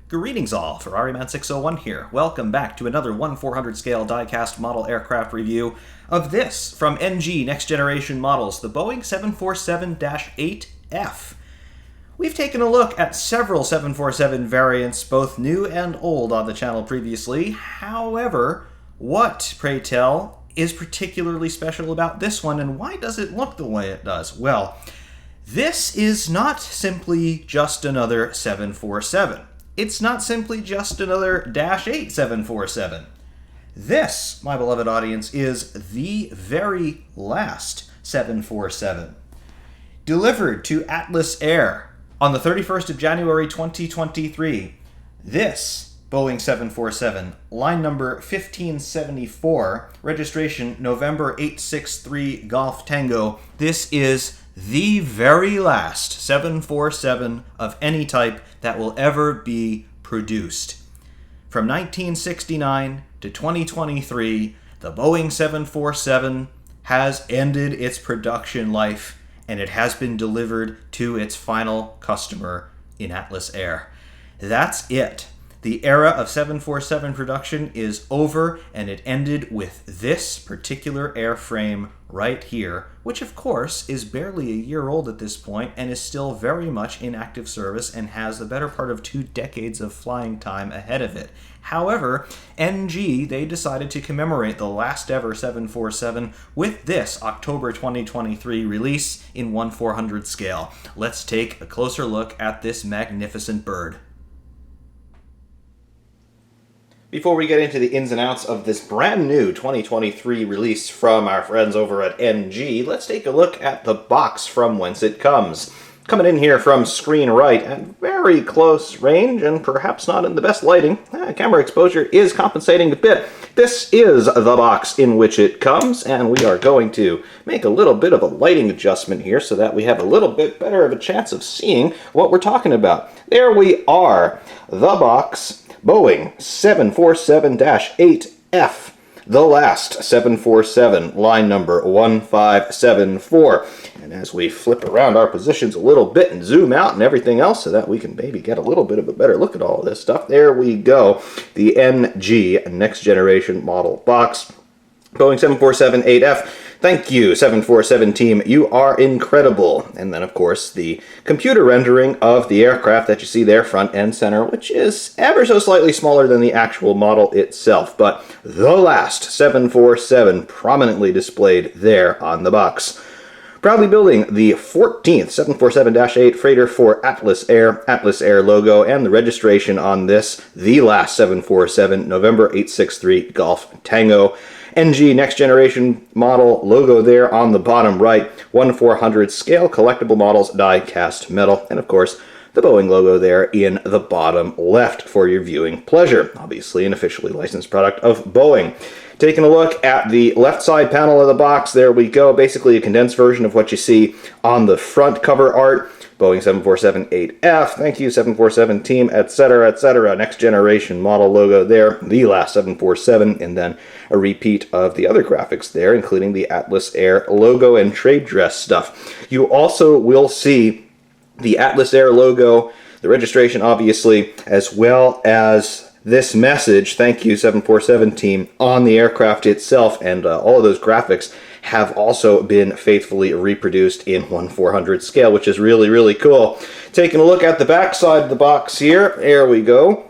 Greetings all, Ferrariman601 here. Welcome back to another 1/400 scale die-cast model aircraft review of this from NG Next Generation Models, the Boeing 747-8F. We've taken a look at several 747 variants, both new and old, on the channel previously. However, what, pray tell, is particularly special about this one, and why does it look the way it does? Well, this is not simply just another 747. It's not simply just another -8 747. This, my beloved audience, is the very last 747. Delivered to Atlas Air on the 31st of January 2023, this Boeing 747, line number 1574, registration November 863 Golf Tango, this is the very last 747 of any type that will ever be produced. From 1969 to 2023, the Boeing 747 has ended its production life, and it has been delivered to its final customer in Atlas Air. That's it. The era of 747 production is over, and it ended with this particular airframe right here, which of course is barely a year old at this point and is still very much in active service and has the better part of 2 decades of flying time ahead of it. However, NG, they decided to commemorate the last ever 747 with this October 2023 release in 1/400 scale. Let's take a closer look at this magnificent bird. Before we get into the ins and outs of this brand new 2023 release from our friends over at NG, let's take a look at the box from whence it comes. Coming in here from screen right at very close range and perhaps not in the best lighting, camera exposure is compensating a bit. This is the box in which it comes, and we are going to make a little bit of a lighting adjustment here so that we have a little bit better of a chance of seeing what we're talking about. There we are, the box. Boeing 747-8F, the last 747, line number 1574. And as we flip around our positions a little bit and zoom out and everything else so that we can maybe get a little bit of a better look at all of this stuff, there we go. The NG Next Generation Model box. Boeing 747-8F. Thank you, 747 team. You are incredible. And then, of course, the computer rendering of the aircraft that you see there, front and center, which is ever so slightly smaller than the actual model itself. But the last 747 prominently displayed there on the box. Proudly building the 14th 747-8 freighter for Atlas Air logo, and the registration on this, the last 747, November 863 Golf Tango. NG Next Generation Model logo there on the bottom right, 1/400 scale collectible models, die cast metal, and of course the Boeing logo there in the bottom left for your viewing pleasure. Obviously an officially licensed product of Boeing. Taking a look at the left side panel of the box, there we go, basically a condensed version of what you see on the front cover art. Boeing 747-8F, thank you 747 team, etc., etc. Next Generation Model logo there, the last 747, and then a repeat of the other graphics there, including the Atlas Air logo and trade dress stuff. You also will see the Atlas Air logo, the registration obviously, as well as this message, thank you 747 team, on the aircraft itself, and all of those graphics have also been faithfully reproduced in 1/400 scale, which is really, really cool. Taking a look at the back side of the box here, there we go.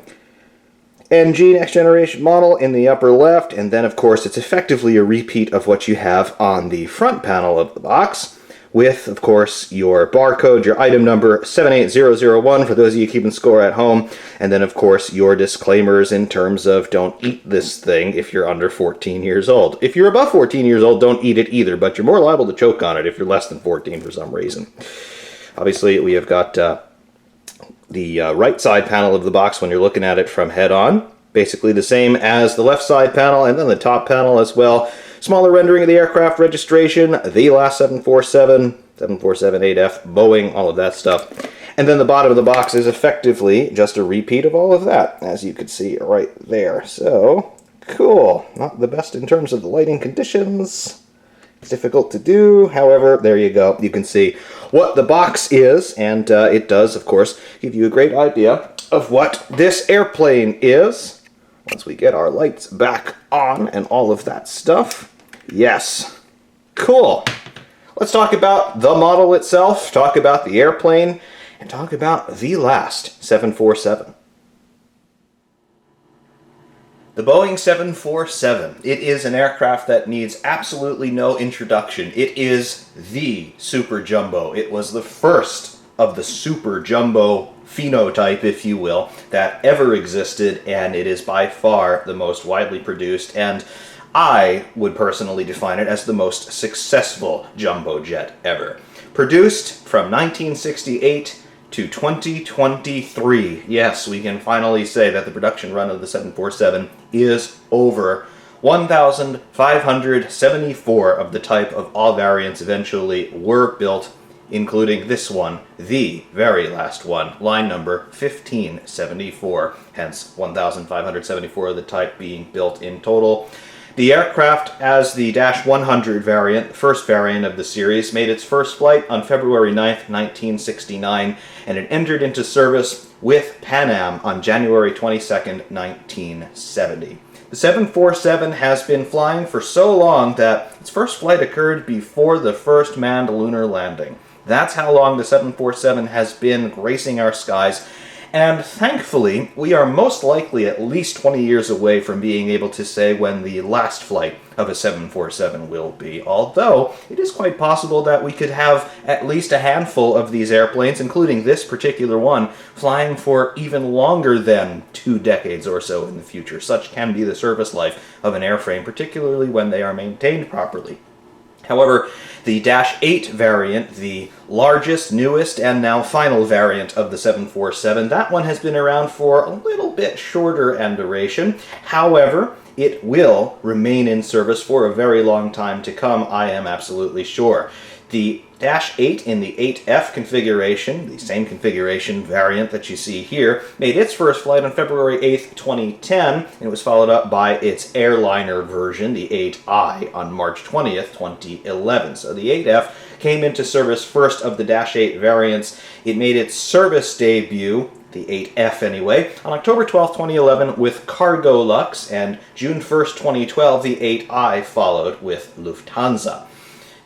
NG Next Generation Model in the upper left, and then of course it's effectively a repeat of what you have on the front panel of the box, with, of course, your barcode, your item number 78001 for those of you keeping score at home, and then, of course, your disclaimers in terms of don't eat this thing if you're under 14 years old. If you're above 14 years old, don't eat it either, but you're more liable to choke on it if you're less than 14 for some reason. Obviously, we have got the right side panel of the box when you're looking at it from head on. Basically the same as the left side panel, and then the top panel as well. Smaller rendering of the aircraft registration, the last 747, 747-8F, Boeing, all of that stuff. And then the bottom of the box is effectively just a repeat of all of that, as you can see right there. So, cool. Not the best in terms of the lighting conditions. It's difficult to do. However, there you go. You can see what the box is, and it does, of course, give you a great idea of what this airplane is, once we get our lights back on and all of that stuff. Yes. Cool. Let's talk about the model itself, talk about the airplane, and talk about the last 747. The Boeing 747. It is an aircraft that needs absolutely no introduction. It is the super jumbo. It was the first of the super jumbo phenotype, if you will, that ever existed, and it is by far the most widely produced, and I would personally define it as the most successful jumbo jet ever. Produced from 1968 to 2023. Yes, we can finally say that the production run of the 747 is over. 1,574 of the type of all variants eventually were built, including this one, the very last one, line number 1574, hence 1,574 of the type being built in total. The aircraft, as the Dash 100 variant, the first variant of the series, made its first flight on February 9th, 1969, and it entered into service with Pan Am on January 22nd, 1970. The 747 has been flying for so long that its first flight occurred before the first manned lunar landing. That's how long the 747 has been gracing our skies. And thankfully, we are most likely at least 20 years away from being able to say when the last flight of a 747 will be. Although, it is quite possible that we could have at least a handful of these airplanes, including this particular one, flying for even longer than 2 decades or so in the future. Such can be the service life of an airframe, particularly when they are maintained properly. However, the Dash 8 variant, the largest, newest, and now final variant of the 747, that one has been around for a little bit shorter in duration. However, it will remain in service for a very long time to come, I am absolutely sure. The Dash 8 in the 8F configuration, the same configuration variant that you see here, made its first flight on February 8th, 2010, and it was followed up by its airliner version, the 8I, on March 20th, 2011. So the 8F came into service first of the Dash 8 variants. It made its service debut, the 8F anyway, on October 12th, 2011 with Cargo Lux, and June 1st, 2012, the 8I followed with Lufthansa.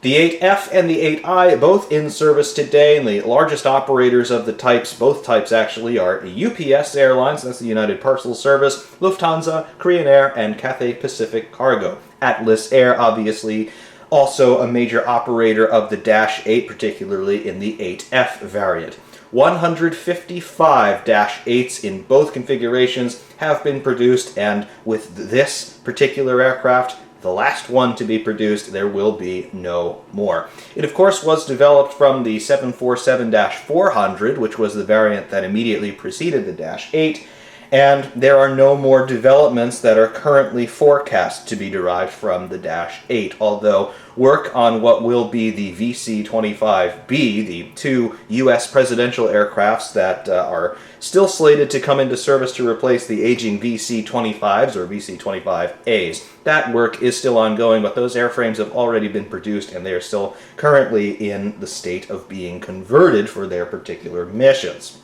The 8F and the 8I, both in service today, and the largest operators of the types, both types actually, are UPS Airlines, that's the United Parcel Service, Lufthansa, Korean Air, and Cathay Pacific Cargo. Atlas Air, obviously, also a major operator of the Dash 8, particularly in the 8F variant. 155 Dash 8s in both configurations have been produced, and with this particular aircraft, the last one to be produced, there will be no more. It, of course, was developed from the 747-400, which was the variant that immediately preceded the Dash 8, and there are no more developments that are currently forecast to be derived from the Dash 8, although work on what will be the VC-25B, the 2 U.S. presidential aircrafts that are still slated to come into service to replace the aging VC-25s or VC-25As. That work is still ongoing, but those airframes have already been produced and they are still currently in the state of being converted for their particular missions.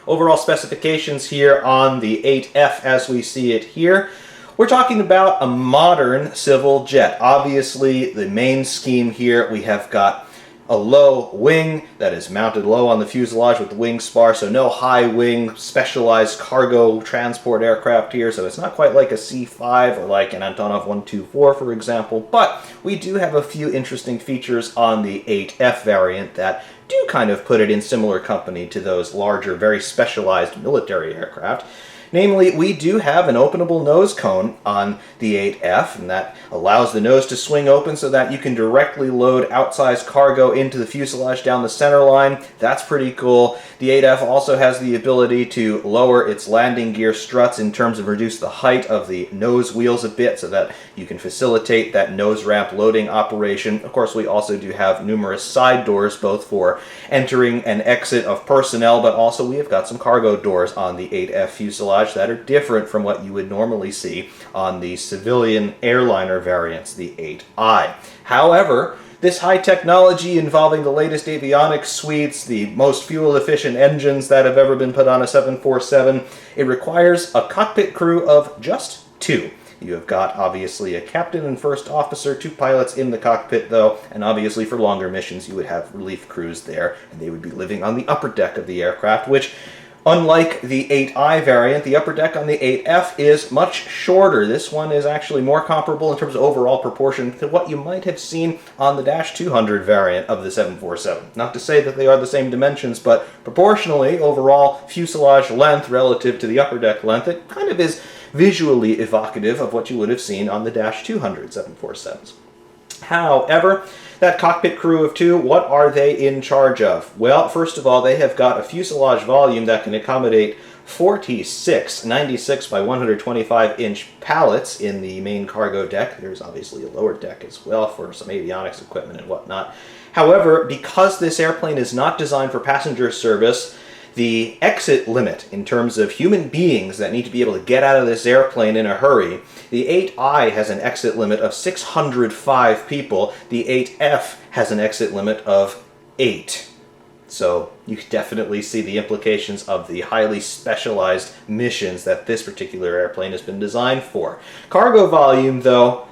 Overall specifications here on the 8F as we see it here. We're talking about a modern civil jet. Obviously, the main scheme here, we have got a low wing that is mounted low on the fuselage with the wing spar, so no high wing specialized cargo transport aircraft here, so it's not quite like a C-5 or like an Antonov 124, for example, but we do have a few interesting features on the 8F variant that do kind of put it in similar company to those larger, very specialized military aircraft. Namely, we do have an openable nose cone on the 8F, and that allows the nose to swing open so that you can directly load outsized cargo into the fuselage down the center line. That's pretty cool. The 8F also has the ability to lower its landing gear struts in terms of reduce the height of the nose wheels a bit so that you can facilitate that nose ramp loading operation. Of course, we also do have numerous side doors, both for entering and exit of personnel, but also we have got some cargo doors on the 8F fuselage that are different from what you would normally see on the civilian airliner variants, the 8I. However, This high technology involving the latest avionics suites, the most fuel-efficient engines that have ever been put on a 747, it requires a cockpit crew of just 2. You have got, obviously, a captain and first officer, 2 pilots in the cockpit, though, and obviously for longer missions you would have relief crews there, and they would be living on the upper deck of the aircraft, which, unlike the 8i variant, the upper deck on the 8F is much shorter. This one is actually more comparable in terms of overall proportion to what you might have seen on the -200 variant of the 747. Not to say that they are the same dimensions, but proportionally, overall fuselage length relative to the upper deck length, it kind of is visually evocative of what you would have seen on the -200 747s. However, that cockpit crew of 2, what are they in charge of? Well, first of all, they have got a fuselage volume that can accommodate 46 96 by 125-inch pallets in the main cargo deck. There's obviously a lower deck as well for some avionics equipment and whatnot. However, because this airplane is not designed for passenger service, the exit limit in terms of human beings that need to be able to get out of this airplane in a hurry, the 8i has an exit limit of 605 people. The 8F has an exit limit of 8. So you definitely see the implications of the highly specialized missions that this particular airplane has been designed for. Cargo volume, though,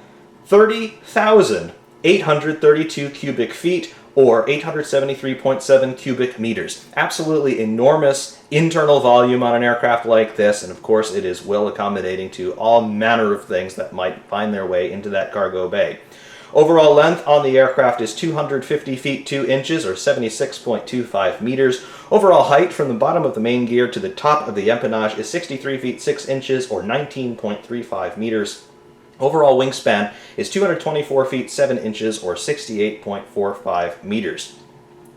30,832 cubic feet, or 873.7 cubic meters. Absolutely enormous internal volume on an aircraft like this, and of course it is well accommodating to all manner of things that might find their way into that cargo bay. Overall length on the aircraft is 250 feet 2 inches, or 76.25 meters. Overall height from the bottom of the main gear to the top of the empennage is 63 feet 6 inches, or 19.35 meters. Overall wingspan is 224 feet 7 inches, or 68.45 meters.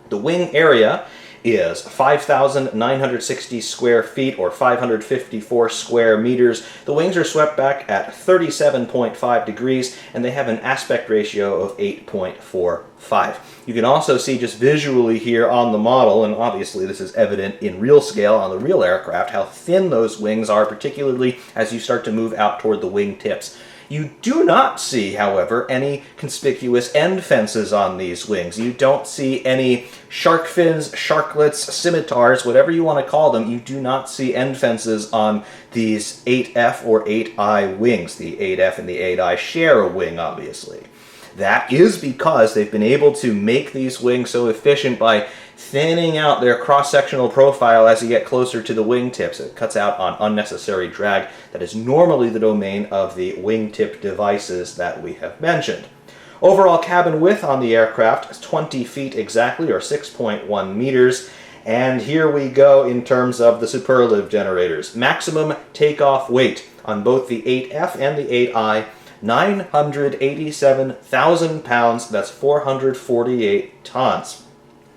The wing area is 5,960 square feet, or 554 square meters. The wings are swept back at 37.5 degrees, and they have an aspect ratio of 8.45. You can also see just visually here on the model, and obviously this is evident in real scale on the real aircraft, how thin those wings are, particularly as you start to move out toward the wing tips. You do not see, however, any conspicuous end fences on these wings. You don't see any shark fins, sharklets, scimitars, whatever you want to call them. You do not see end fences on these 8F or 8i wings. The 8F and the 8i share a wing, obviously. That is because they've been able to make these wings so efficient by thinning out their cross-sectional profile as you get closer to the wingtips. It cuts out on unnecessary drag that is normally the domain of the wingtip devices that we have mentioned. Overall cabin width on the aircraft is 20 feet exactly, or 6.1 meters. And here we go in terms of the superlative generators. Maximum takeoff weight on both the 8F and the 8i, 987,000 pounds, that's 448 tons.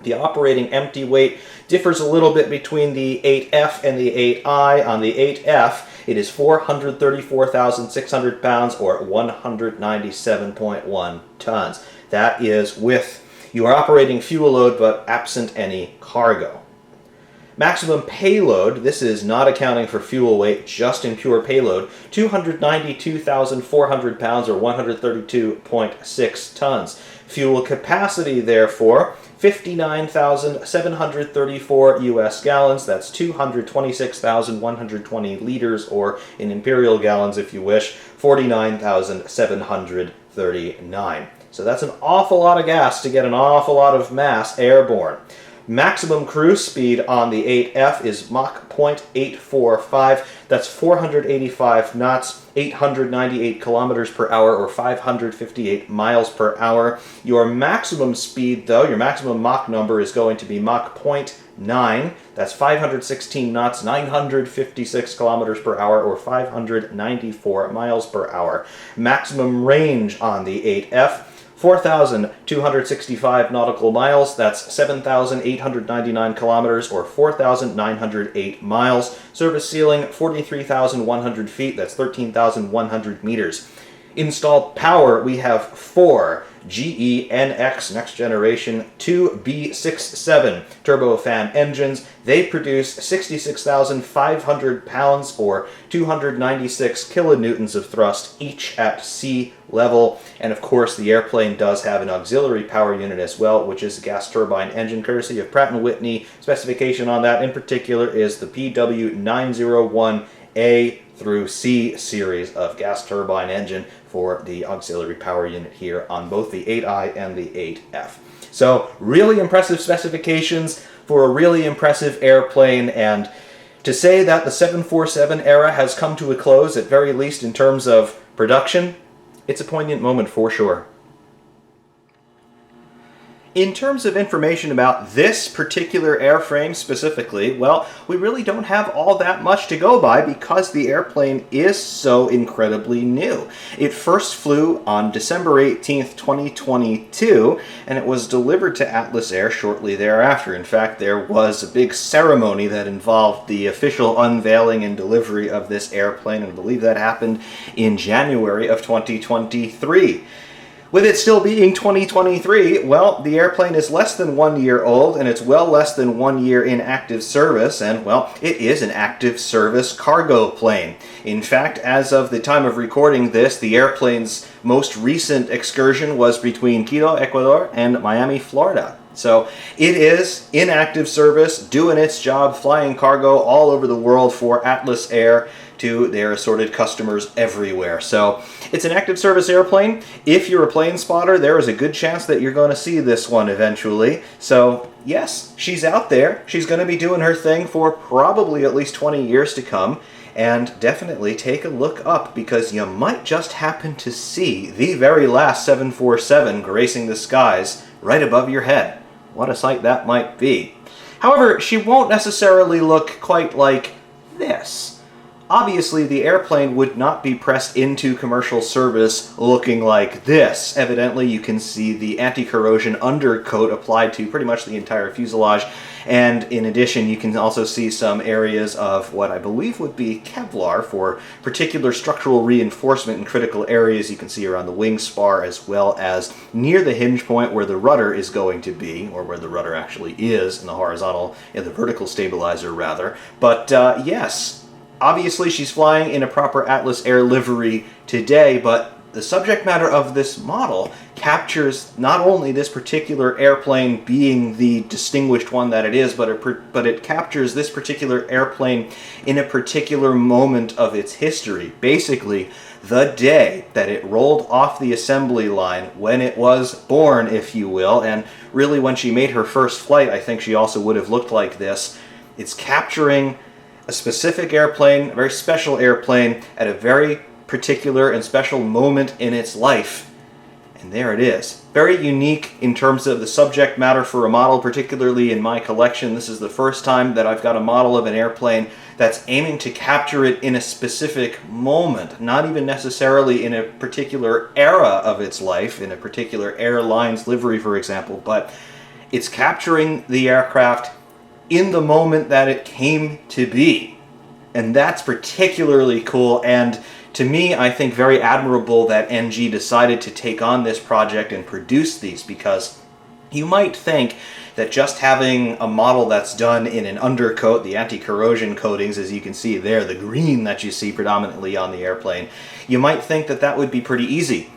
The operating empty weight differs a little bit between the 8F and the 8i. On the 8F, it is 434,600 pounds, or 197.1 tons. That is with your operating fuel load, but absent any cargo. Maximum payload, this is not accounting for fuel weight, just in pure payload, 292,400 pounds, or 132.6 tons. Fuel capacity, therefore, 59,734 US gallons, that's 226,120 liters, or in imperial gallons if you wish, 49,739. So that's an awful lot of gas to get an awful lot of mass airborne. Maximum cruise speed on the 8F is Mach 0.845. That's 485 knots, 898 kilometers per hour, or 558 miles per hour. Your maximum speed, though, your maximum Mach number is going to be Mach 0.9. That's 516 knots, 956 kilometers per hour, or 594 miles per hour. Maximum range on the 8F, 4,265 nautical miles, that's 7,899 kilometers, or 4,908 miles. Service ceiling, 43,100 feet, that's 13,100 meters. Installed power, we have 4 GE-NX Next Generation 2B67 turbofan engines. They produce 66,500 pounds or 296 kilonewtons of thrust each at sea level. And of course, the airplane does have an auxiliary power unit as well, which is a gas turbine engine courtesy of Pratt & Whitney. Specification on that in particular is the PW901A through C series of gas turbine engine for the auxiliary power unit here on both the 8i and the 8F. So really impressive specifications for a really impressive airplane, and to say that the 747 era has come to a close, at very least in terms of production, it's a poignant moment for sure. In terms of information about this particular airframe specifically, well, we really don't have all that much to go by because the airplane is so incredibly new. It first flew on December 18th, 2022, and it was delivered to Atlas Air shortly thereafter. In fact, there was a big ceremony that involved the official unveiling and delivery of this airplane, and I believe that happened in January of 2023. With it still being 2023, well, the airplane is less than 1 year old, and it's well less than 1 year in active service, and, well, it is an active service cargo plane. In fact, as of the time of recording this, the airplane's most recent excursion was between Quito, Ecuador, and Miami, Florida. So it is in active service, doing its job, flying cargo all over the world for Atlas Air to their assorted customers everywhere. So it's an active service airplane. If you're a plane spotter, there is a good chance that you're going to see this one eventually. So yes, she's out there. She's going to be doing her thing for probably at least 20 years to come. And definitely take a look up, because you might just happen to see the very last 747 gracing the skies right above your head. What a sight that might be. However, she won't necessarily look quite like this. Obviously, the airplane would not be pressed into commercial service looking like this. Evidently, you can see the anti-corrosion undercoat applied to pretty much the entire fuselage. And in addition, you can also see some areas of what I believe would be Kevlar for particular structural reinforcement in critical areas. You can see around the wing spar, as well as near the hinge point where the rudder is going to be, or where the rudder actually is in the horizontal, in the vertical stabilizer rather. But yes, obviously she's flying in a proper Atlas Air livery today, but the subject matter of this model captures not only this particular airplane being the distinguished one that it is, but it captures this particular airplane in a particular moment of its history. Basically, the day that it rolled off the assembly line, when it was born, if you will, and really when she made her first flight, I think she also would have looked like this. It's capturing a specific airplane, a very special airplane, at a very particular and special moment in its life. And there it is. Very unique in terms of the subject matter for a model, particularly in my collection. This is the first time that I've got a model of an airplane that's aiming to capture it in a specific moment, not even necessarily in a particular era of its life, in a particular airline's livery, for example, but it's capturing the aircraft in the moment that it came to be. And that's particularly cool, and to me, I think very admirable that NG decided to take on this project and produce these, because you might think that just having a model that's done in an undercoat, the anti-corrosion coatings, as you can see there, the green that you see predominantly on the airplane, you might think that that would be pretty easy.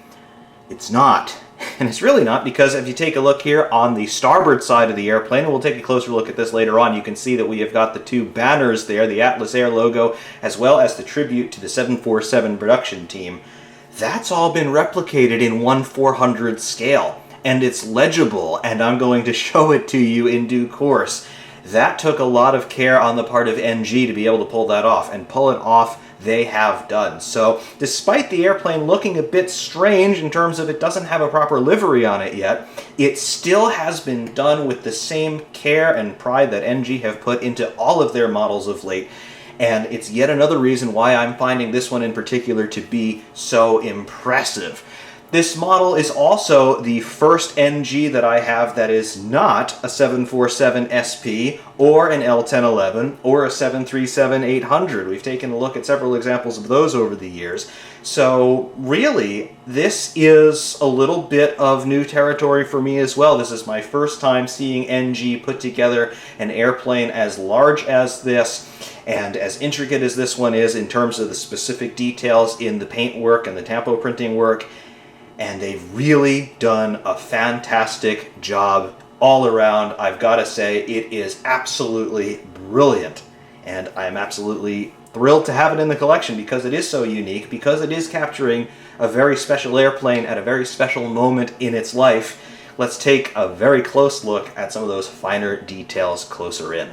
It's not. And it's really not, because if you take a look here on the starboard side of the airplane, and we'll take a closer look at this later on, you can see that we have got the two banners there, the Atlas Air logo, as well as the tribute to the 747 production team. That's all been replicated in 1/400 scale, and it's legible, and I'm going to show it to you in due course. That took a lot of care on the part of NG to be able to pull that off, and pull it off they have done. So despite the airplane looking a bit strange in terms of it doesn't have a proper livery on it yet, it still has been done with the same care and pride that NG have put into all of their models of late. And it's yet another reason why I'm finding this one in particular to be so impressive. This model is also the first NG that I have that is not a 747 SP or an L1011 or a 737-800. We've taken a look at several examples of those over the years. So really, this is a little bit of new territory for me as well. This is my first time seeing NG put together an airplane as large as this and as intricate as this one is in terms of the specific details in the paint work and the tampo printing work. And they've really done a fantastic job all around. I've got to say, it is absolutely brilliant. And I'm absolutely thrilled to have it in the collection because it is so unique, because it is capturing a very special airplane at a very special moment in its life. Let's take a very close look at some of those finer details closer in.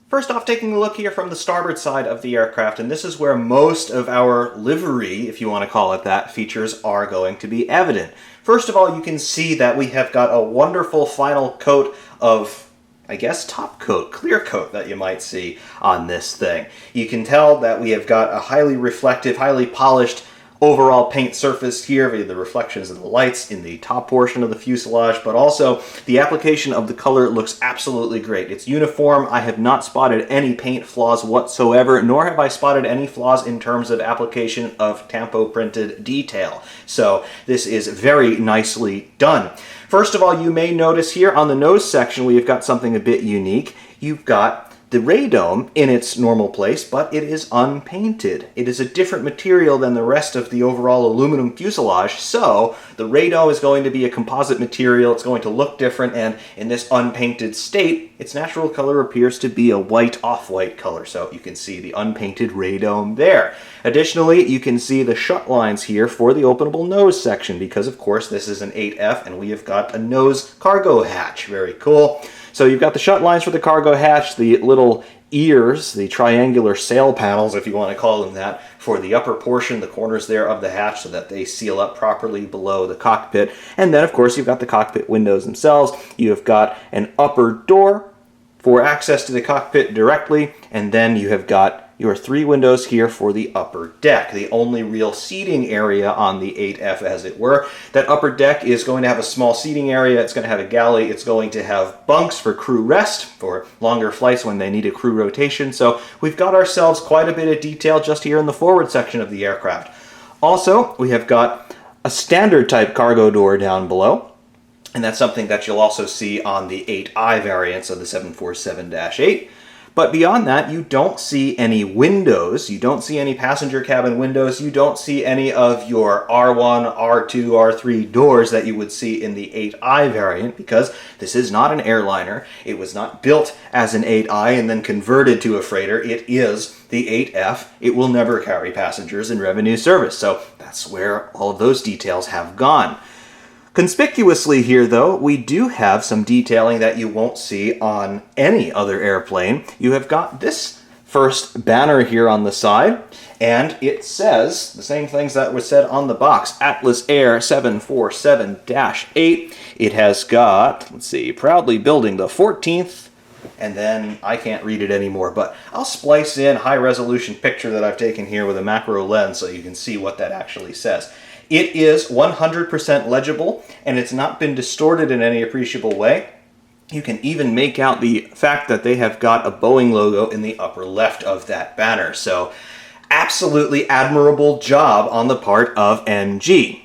First off, taking a look here from the starboard side of the aircraft, and this is where most of our livery, if you want to call it that, features are going to be evident. First of all, you can see that we have got a wonderful final coat of, I guess, top coat, clear coat that you might see on this thing. You can tell that we have got a highly reflective, highly polished overall paint surface here via the reflections of the lights in the top portion of the fuselage, but also the application of the color looks absolutely great. It's uniform. I have not spotted any paint flaws whatsoever, nor have I spotted any flaws in terms of application of tampo printed detail. So this is very nicely done. First of all, you may notice here on the nose section we have got something a bit unique. You've got the radome in its normal place, but it is unpainted. It is a different material than the rest of the overall aluminum fuselage, so the radome is going to be a composite material. It's going to look different, and in this unpainted state, its natural color appears to be a white, off-white color, so you can see the unpainted radome there. Additionally, you can see the shut lines here for the openable nose section, because of course this is an 8F, and we have got a nose cargo hatch. Very cool. So you've got the shut lines for the cargo hatch, the little ears, the triangular sail panels, if you want to call them that, for the upper portion, the corners there of the hatch, so that they seal up properly below the cockpit. And then, of course, you've got the cockpit windows themselves. You have got an upper door for access to the cockpit directly, and then you have got your 3 windows here for the upper deck, the only real seating area on the 8F, as it were. That upper deck is going to have a small seating area. It's going to have a galley. It's going to have bunks for crew rest for longer flights when they need a crew rotation. So we've got ourselves quite a bit of detail just here in the forward section of the aircraft. Also, we have got a standard type cargo door down below, and that's something that you'll also see on the 8i variants of the 747-8. But beyond that, you don't see any windows, you don't see any passenger cabin windows, you don't see any of your R1, R2, R3 doors that you would see in the 8i variant, because this is not an airliner. It was not built as an 8i and then converted to a freighter. It is the 8F. It will never carry passengers in revenue service, so that's where all of those details have gone. Conspicuously here, though, we do have some detailing that you won't see on any other airplane. You have got this first banner here on the side, and it says the same things that were said on the box, Atlas Air 747-8. It has got, let's see, proudly building the 14th, and then I can't read it anymore, but I'll splice in a high-resolution picture that I've taken here with a macro lens so you can see what that actually says. It is 100% legible, and it's not been distorted in any appreciable way. You can even make out the fact that they have got a Boeing logo in the upper left of that banner. So, absolutely admirable job on the part of NG.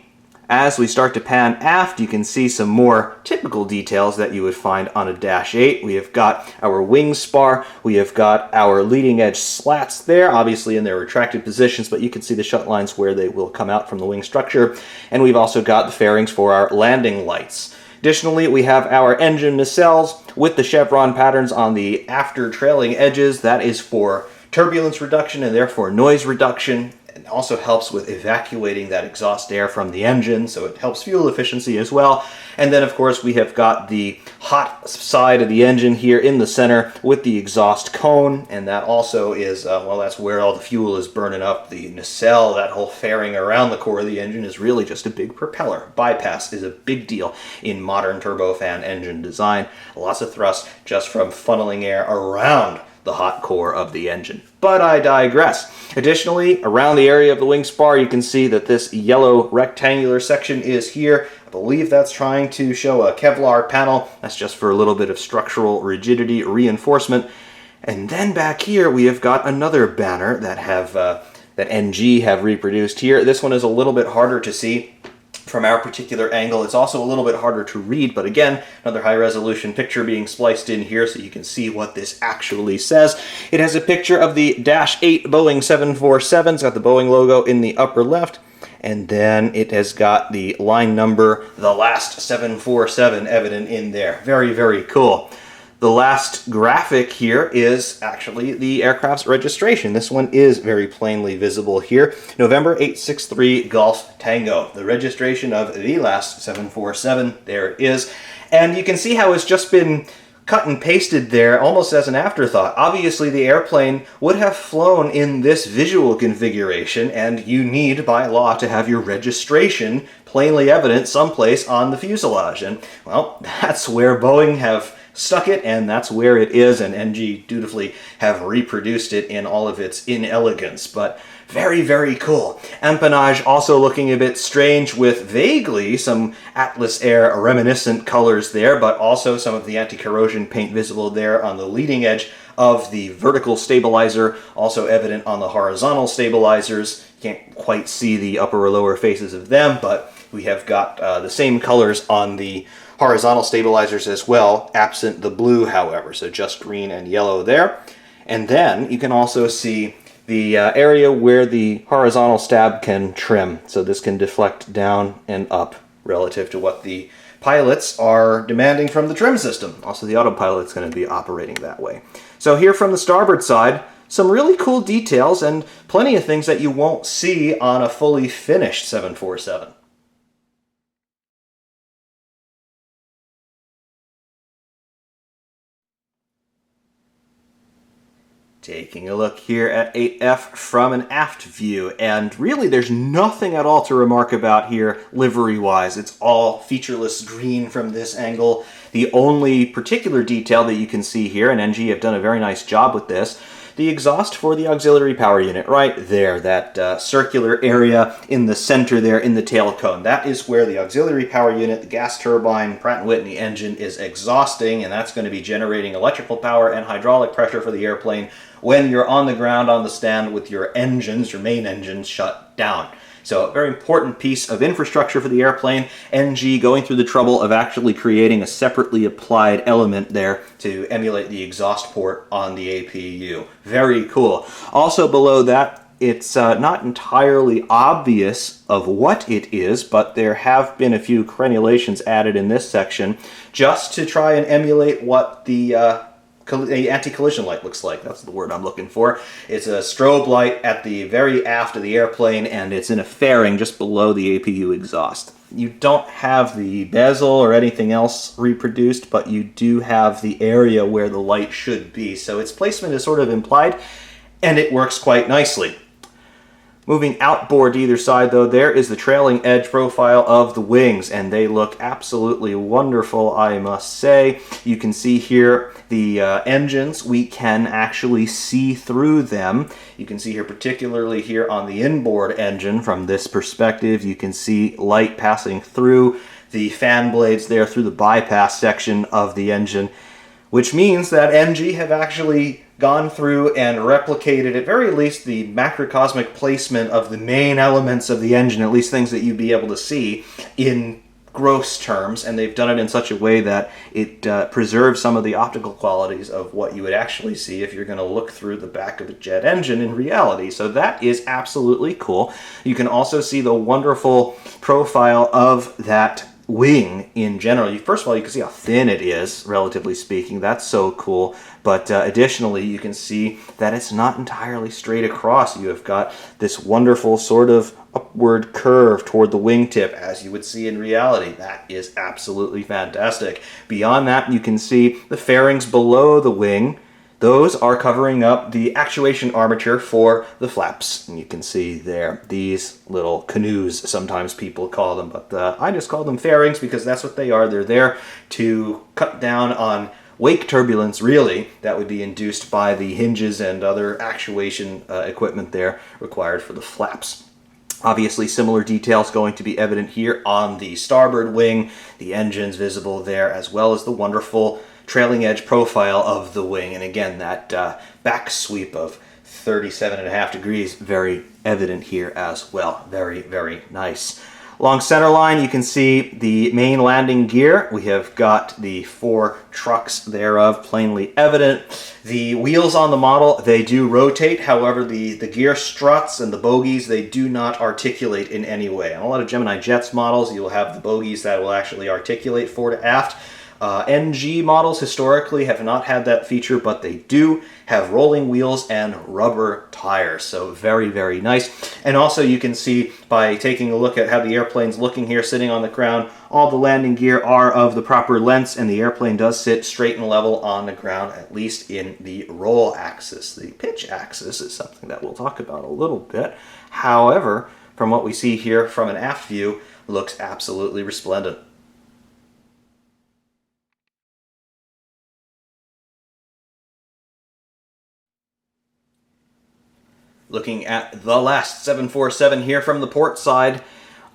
As we start to pan aft, you can see some more typical details that you would find on a Dash 8. We have got our wing spar, we have got our leading edge slats there, obviously in their retracted positions, but you can see the shut lines where they will come out from the wing structure. And we've also got the fairings for our landing lights. Additionally, we have our engine nacelles with the chevron patterns on the after trailing edges. That is for turbulence reduction and therefore noise reduction. It also helps with evacuating that exhaust air from the engine, so it helps fuel efficiency as well. And then, of course, we have got the hot side of the engine here in the center with the exhaust cone, and that also is, well, that's where all the fuel is burning up. The nacelle, that whole fairing around the core of the engine, is really just a big propeller. Bypass is a big deal in modern turbofan engine design. Lots of thrust just from funneling air around the hot core of the engine. But I digress. Additionally, around the area of the wing spar, you can see that this yellow rectangular section is here. I believe that's trying to show a Kevlar panel. That's just for a little bit of structural rigidity reinforcement. And then back here, we have got another banner that NG have reproduced here. This one is a little bit harder to see from our particular angle. It's also a little bit harder to read, but again, another high-resolution picture being spliced in here so you can see what this actually says. It has a picture of the Dash 8 Boeing 747. It's got the Boeing logo in the upper left, and then it has got the line number, the last 747, evident in there. Very, very cool. The last graphic here is actually the aircraft's registration. This one is very plainly visible here. November 863 Golf Tango. The registration of the last 747, there it is. And you can see how it's just been cut and pasted there almost as an afterthought. Obviously the airplane would have flown in this visual configuration, and you need by law to have your registration plainly evident someplace on the fuselage. And well, that's where Boeing have stuck it, and that's where it is, and NG dutifully have reproduced it in all of its inelegance. But very, very cool. Empennage also looking a bit strange with vaguely some Atlas Air reminiscent colors there, but also some of the anti-corrosion paint visible there on the leading edge of the vertical stabilizer, also evident on the horizontal stabilizers. You can't quite see the upper or lower faces of them, but we have got the same colors on the horizontal stabilizers as well, absent the blue, however, so just green and yellow there. And then you can also see the area where the horizontal stab can trim, so this can deflect down and up relative to what the pilots are demanding from the trim system. Also, the autopilot's going to be operating that way. So here from the starboard side, some really cool details and plenty of things that you won't see on a fully finished 747. Taking a look here at 8F from an aft view, and really there's nothing at all to remark about here livery-wise. It's all featureless green from this angle. The only particular detail that you can see here, and NG have done a very nice job with this, the exhaust for the auxiliary power unit right there, that circular area in the center there in the tail cone. That is where the auxiliary power unit, the gas turbine, Pratt & Whitney engine is exhausting, and that's going to be generating electrical power and hydraulic pressure for the airplane when you're on the ground on the stand with your engines, your main engines, shut down. So a very important piece of infrastructure for the airplane. NG going through the trouble of actually creating a separately applied element there to emulate the exhaust port on the APU. Very cool. Also below that, it's not entirely obvious of what it is, but there have been a few crenulations added in this section just to try and emulate what the anti-collision light looks like. That's the word I'm looking for. It's a strobe light at the very aft of the airplane, and it's in a fairing just below the APU exhaust. You don't have the bezel or anything else reproduced, but you do have the area where the light should be. So its placement is sort of implied, and it works quite nicely. Moving outboard to either side, though, there is the trailing edge profile of the wings, and they look absolutely wonderful, I must say. You can see here the engines. We can actually see through them. You can see here, particularly here on the inboard engine, from this perspective, you can see light passing through the fan blades there, through the bypass section of the engine, which means that NG have actually gone through and replicated, at very least, the macrocosmic placement of the main elements of the engine, at least things that you'd be able to see in gross terms, and they've done it in such a way that it preserves some of the optical qualities of what you would actually see if you're going to look through the back of a jet engine in reality. So that is absolutely cool. You can also see the wonderful profile of that wing in general. First of all, you can see how thin it is, relatively speaking. That's so cool. But additionally, you can see that it's not entirely straight across. You have got this wonderful sort of upward curve toward the wingtip, as you would see in reality. That is absolutely fantastic. Beyond that, you can see the fairings below the wing. Those are covering up the actuation armature for the flaps. And you can see there, these little canoes, sometimes people call them, but I just call them fairings because that's what they are. They're there to cut down on wake turbulence, really, that would be induced by the hinges and other actuation equipment there required for the flaps. Obviously, similar details going to be evident here on the starboard wing. The engine's visible there, as well as the wonderful trailing edge profile of the wing. And again, that back sweep of 37.5 degrees, very evident here as well. Very, very nice. Along center line, you can see the main landing gear. We have got the 4 trucks thereof plainly evident. The wheels on the model, they do rotate. However, the gear struts and the bogies, they do not articulate in any way. On a lot of Gemini Jets models, you'll have the bogies that will actually articulate fore to aft. NG models historically have not had that feature, but they do have rolling wheels and rubber tires. So very, very nice. And also you can see by taking a look at how the airplane's looking here, sitting on the ground, all the landing gear are of the proper lengths, and the airplane does sit straight and level on the ground, at least in the roll axis. The pitch axis is something that we'll talk about a little bit. However, from what we see here from an aft view, looks absolutely resplendent. Looking at the last 747 here from the port side,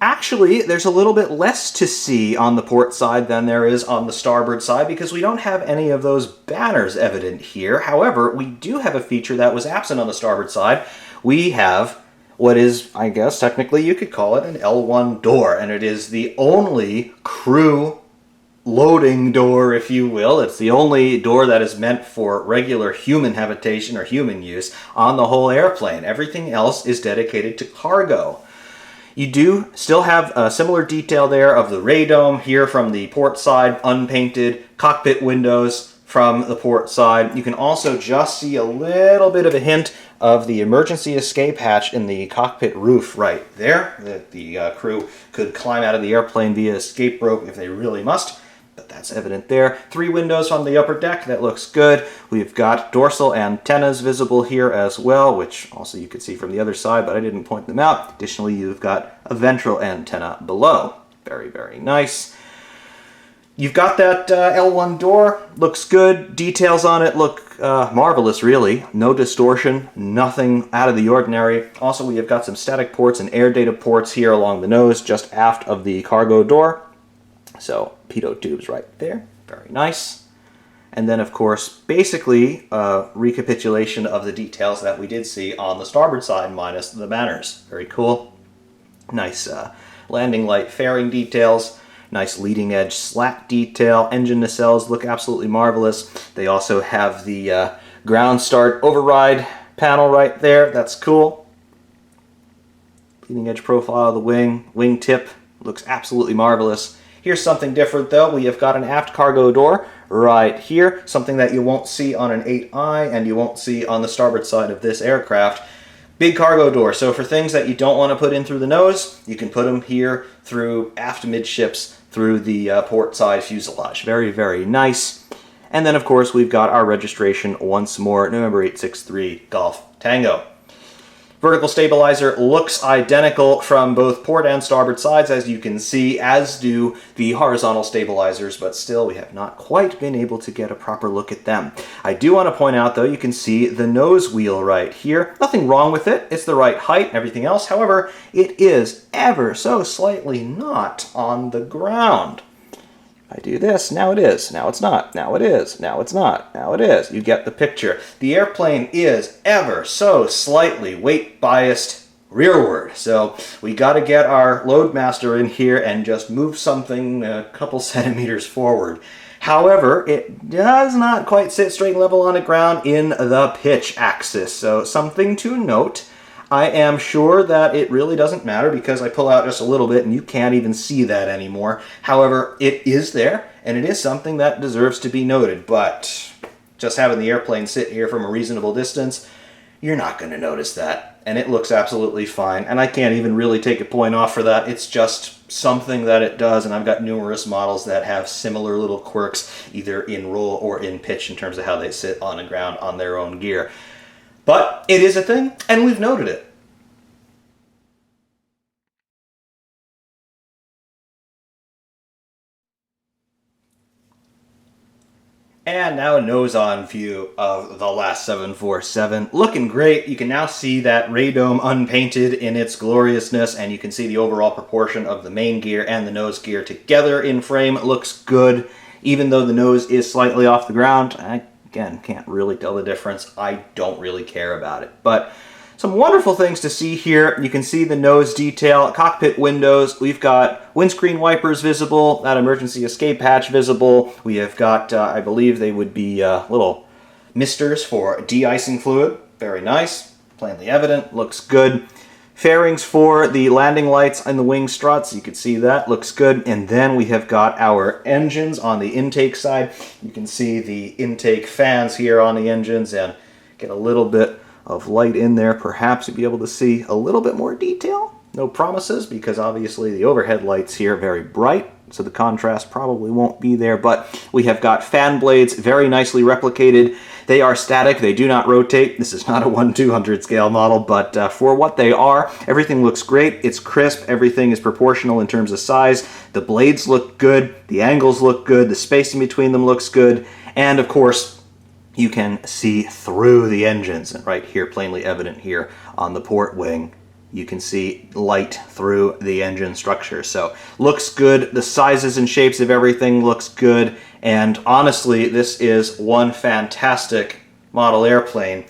actually there's a little bit less to see on the port side than there is on the starboard side because we don't have any of those banners evident here. However, we do have a feature that was absent on the starboard side. We have what is, I guess, technically you could call it an L1 door, and it is the only crew loading door, if you will. It's the only door that is meant for regular human habitation or human use on the whole airplane. Everything else is dedicated to cargo. You do still have a similar detail there of the radome here from the port side, unpainted, cockpit windows from the port side. You can also just see a little bit of a hint of the emergency escape hatch in the cockpit roof right there, that the crew could climb out of the airplane via escape rope if they really must. But that's evident there. 3 windows on the upper deck, that looks good. We've got dorsal antennas visible here as well, which also you could see from the other side, but I didn't point them out. Additionally, you've got a ventral antenna below. Very, very nice. You've got that L1 door, looks good. Details on it look marvelous, really. No distortion, nothing out of the ordinary. Also, we have got some static ports and air data ports here along the nose, just aft of the cargo door. So, pitot tubes right there. Very nice. And then, of course, basically a recapitulation of the details that we did see on the starboard side minus the banners. Very cool. Nice landing light fairing details. Nice leading edge slat detail. Engine nacelles look absolutely marvelous. They also have the ground start override panel right there. That's cool. Leading edge profile of the wing. Wing tip looks absolutely marvelous. Here's something different though. We have got an aft cargo door right here, something that you won't see on an 8i and you won't see on the starboard side of this aircraft. Big cargo door, so for things that you don't want to put in through the nose, you can put them here through aft midships through the port side fuselage. Very, very nice. And then of course we've got our registration once more, November 863 Golf Tango. Vertical stabilizer looks identical from both port and starboard sides, as you can see, as do the horizontal stabilizers, but still we have not quite been able to get a proper look at them. I do want to point out, though, you can see the nose wheel right here. Nothing wrong with it. It's the right height and everything else. However, it is ever so slightly not on the ground. I do this, now it is, now it's not, now it is, now it's not, now it is. You get the picture. The airplane is ever so slightly weight biased rearward. So we got to get our loadmaster in here and just move something a couple centimeters forward. However, it does not quite sit straight and level on the ground in the pitch axis. So something to note. I am sure that it really doesn't matter because I pull out just a little bit and you can't even see that anymore. However, it is there and it is something that deserves to be noted. But just having the airplane sit here from a reasonable distance, you're not going to notice that. And it looks absolutely fine. And I can't even really take a point off for that. It's just something that it does. And I've got numerous models that have similar little quirks, either in roll or in pitch in terms of how they sit on the ground on their own gear. But it is a thing, and we've noted it. And now a nose-on view of the last 747. Looking great. You can now see that radome unpainted in its gloriousness, and you can see the overall proportion of the main gear and the nose gear together in frame. It looks good. Even though the nose is slightly off the ground, I, again, can't really tell the difference. I don't really care about it. But some wonderful things to see here. You can see the nose detail, cockpit windows. We've got windscreen wipers visible, that emergency escape hatch visible. We have got, I believe they would be little misters for de-icing fluid. Very nice, plainly evident, looks good. Fairings for the landing lights and the wing struts. You can see that, looks good. And then we have got our engines on the intake side. You can see the intake fans here on the engines and get a little bit of light in there. Perhaps you'll be able to see a little bit more detail. No promises, because obviously the overhead lights here are very bright, so the contrast probably won't be there, but we have got fan blades very nicely replicated. They are static, they do not rotate. This is not a 1/200 scale model, but for what they are, everything looks great. It's crisp, everything is proportional in terms of size. The blades look good, the angles look good, the space in between them looks good, and of course, you can see through the engines, and right here, plainly evident here on the port wing, you can see light through the engine structure. So looks good. The sizes and shapes of everything looks good. And honestly, this is one fantastic model airplane.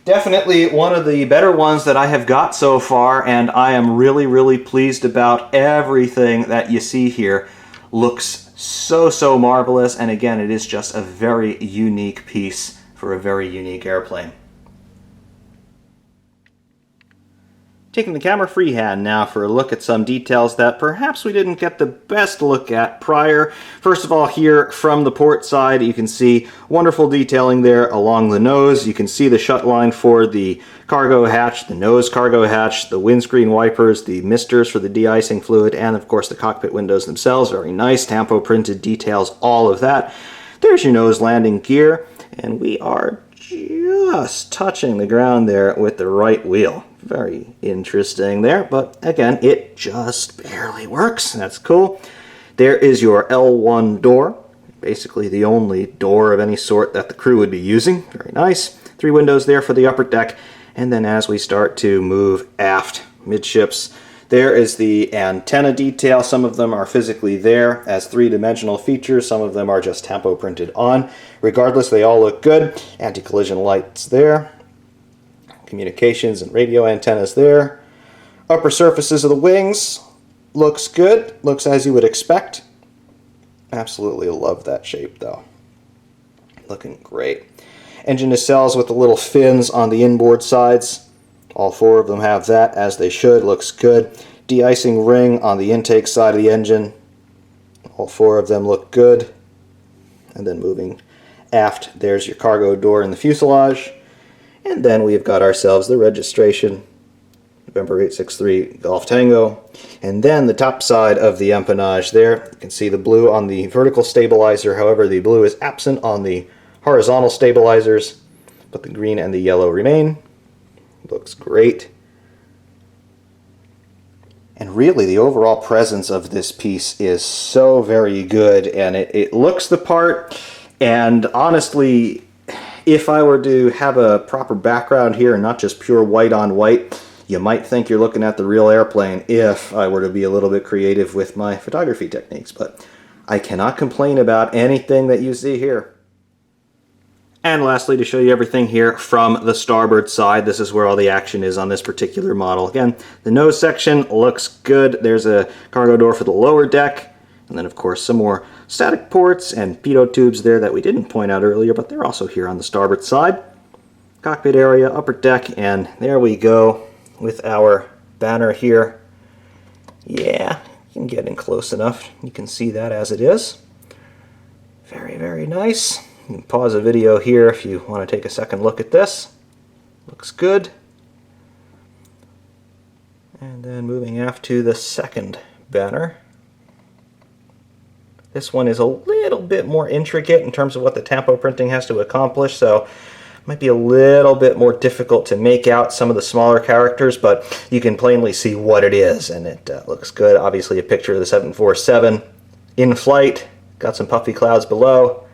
Definitely one of the better ones that I have got so far, and I am really, really pleased about everything that you see here. Looks so marvelous, and again, it is just a very unique piece for a very unique airplane. Taking the camera freehand now for a look at some details that perhaps we didn't get the best look at prior. First of all, here from the port side, you can see wonderful detailing there along the nose. You can see the shut line for the cargo hatch, the nose cargo hatch, the windscreen wipers, the misters for the de-icing fluid, and of course the cockpit windows themselves. Very nice, tampo printed details, all of that. There's your nose landing gear, and we are just touching the ground there with the right wheel. Very interesting there, but again, it just barely works. That's cool. There is your L1 door, basically the only door of any sort that the crew would be using. Very nice. 3 windows there for the upper deck, and then as we start to move aft midships, there is the antenna detail. Some of them are physically there as 3-dimensional features. Some of them are just tampo printed on. Regardless, they all look good. Anti-collision lights there. Communications and radio antennas there. Upper surfaces of the wings looks good. Looks as you would expect. Absolutely love that shape though. Looking great. Engine nacelles with the little fins on the inboard sides. All 4 of them have that, as they should. Looks good. De-icing ring on the intake side of the engine. All 4 of them look good. And then moving aft, there's your cargo door in the fuselage. And then we've got ourselves the registration, November 863 Golf Tango. And then the top side of the empennage there. You can see the blue on the vertical stabilizer. However, the blue is absent on the horizontal stabilizers, but the green and the yellow remain. Looks great. And really, the overall presence of this piece is so very good, and it looks the part. And honestly, if I were to have a proper background here and not just pure white on white, you might think you're looking at the real airplane if I were to be a little bit creative with my photography techniques. But I cannot complain about anything that you see here. And lastly, to show you everything here from the starboard side, this is where all the action is on this particular model. Again, the nose section looks good. There's a cargo door for the lower deck. And then, of course, some more static ports and pitot tubes there that we didn't point out earlier, but they're also here on the starboard side. Cockpit area, upper deck, and there we go with our banner here. Yeah, you can get in close enough. You can see that as it is. Very, very nice. You can pause the video here if you want to take a second look at this. Looks good. And then moving aft to the second banner. This one is a little bit more intricate in terms of what the tampo printing has to accomplish, so it might be a little bit more difficult to make out some of the smaller characters, but you can plainly see what it is, and it looks good. Obviously a picture of the 747 in flight, got some puffy clouds below.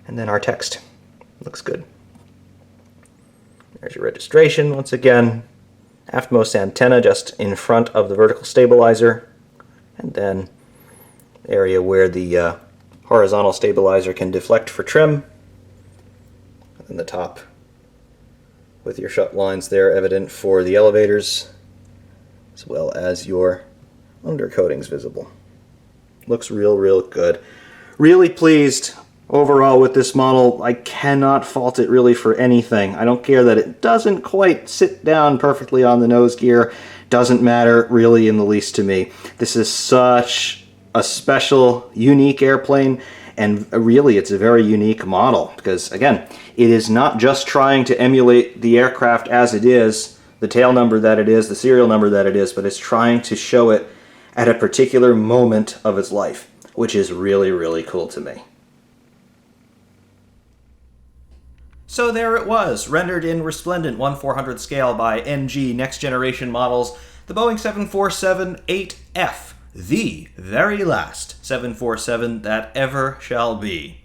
And then our text. Looks good. There's your registration once again. Aftmost antenna just in front of the vertical stabilizer. And then the area where the horizontal stabilizer can deflect for trim. And the top with your shut lines there evident for the elevators, as well as your undercoatings visible. Looks real good. Really pleased overall with this model. I cannot fault it really for anything. I don't care that it doesn't quite sit down perfectly on the nose gear. Doesn't matter really in the least to me. This is such a special, unique airplane, and really it's a very unique model because, again, it is not just trying to emulate the aircraft as it is, the tail number that it is, the serial number that it is, but it's trying to show it at a particular moment of its life, which is really cool to me. So there it was, rendered in resplendent 1/400 scale by NG Next Generation Models, the Boeing 747-8F, the very last 747 that ever shall be.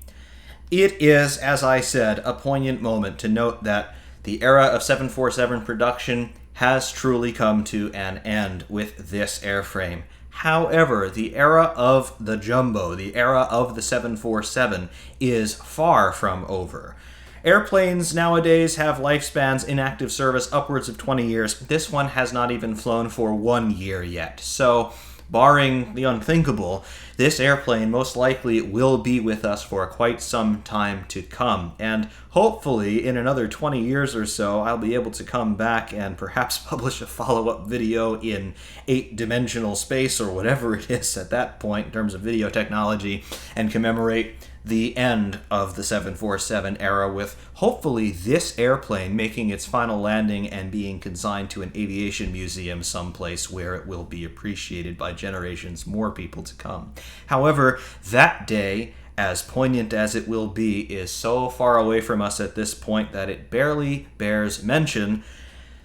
It is, as I said, a poignant moment to note that the era of 747 production has truly come to an end with this airframe. However, the era of the jumbo, the era of the 747, is far from over. Airplanes nowadays have lifespans in active service upwards of 20 years. This one has not even flown for 1 year yet. So, barring the unthinkable, this airplane most likely will be with us for quite some time to come. And hopefully, in another 20 years or so, I'll be able to come back and perhaps publish a follow-up video in 8-dimensional space or whatever it is at that point in terms of video technology and commemorate the end of the 747 era with hopefully this airplane making its final landing and being consigned to an aviation museum someplace where it will be appreciated by generations more people to come. However, that day, as poignant as it will be, is so far away from us at this point that it barely bears mention.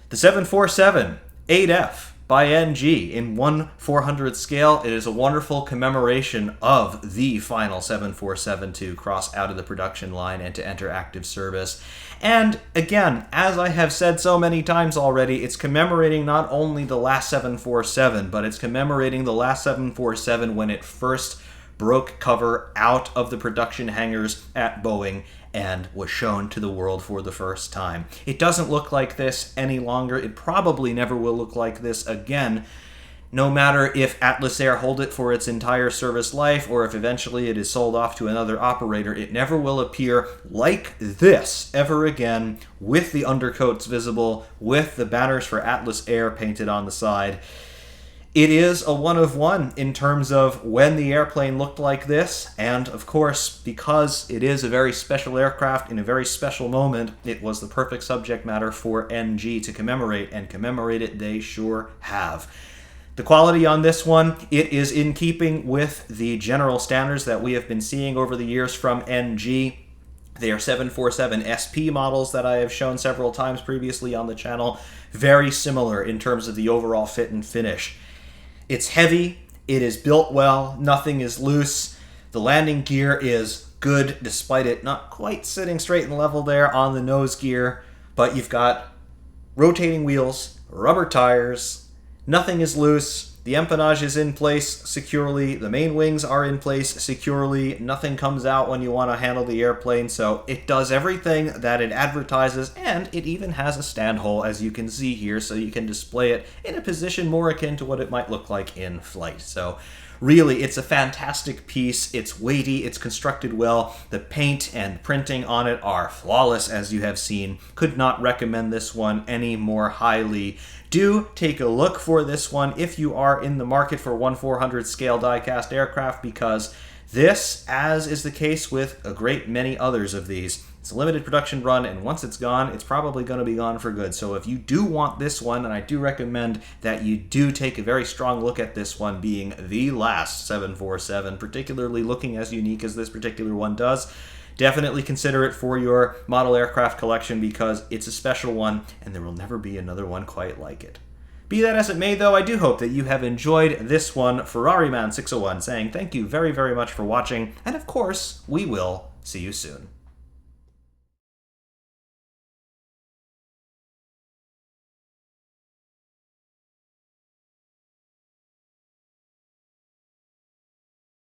The 747 8F by NG in 1/400 scale. It is a wonderful commemoration of the final 747 to cross out of the production line and to enter active service. And again, as I have said so many times already, it's commemorating not only the last 747, but it's commemorating the last 747 when it first broke cover out of the production hangars at Boeing and was shown to the world for the first time. It doesn't look like this any longer. It probably never will look like this again, no matter if Atlas Air hold it for its entire service life or if eventually it is sold off to another operator. It never will appear like this ever again, with the undercoats visible, with the banners for Atlas Air painted on the side. It is a one of one in terms of when the airplane looked like this, and of course, because it is a very special aircraft in a very special moment, it was the perfect subject matter for NG to commemorate, and commemorate it they sure have. The quality on this one, it is in keeping with the general standards that we have been seeing over the years from NG. They are 747 SP models that I have shown several times previously on the channel. Very similar in terms of the overall fit and finish. It's heavy, it is built well, nothing is loose. The landing gear is good despite it not quite sitting straight and level there on the nose gear, but you've got rotating wheels, rubber tires, nothing is loose. The empennage is in place securely. The main wings are in place securely. Nothing comes out when you want to handle the airplane, so it does everything that it advertises, and it even has a stand hole, as you can see here, so you can display it in a position more akin to what it might look like in flight. So really, it's a fantastic piece. It's weighty, it's constructed well. The paint and printing on it are flawless, as you have seen. Could not recommend this one any more highly. Do take a look for this one if you are in the market for 1/400 scale die-cast aircraft, because this, as is the case with a great many others of these, it's a limited production run, and once it's gone, it's probably going to be gone for good. So if you do want this one, and I do recommend that you do take a very strong look at this one being the last 747, particularly looking as unique as this particular one does, definitely consider it for your model aircraft collection because it's a special one and there will never be another one quite like it. Be that as it may, though, I do hope that you have enjoyed this one. Ferrariman601 saying thank you very, very much for watching, and of course, we will see you soon.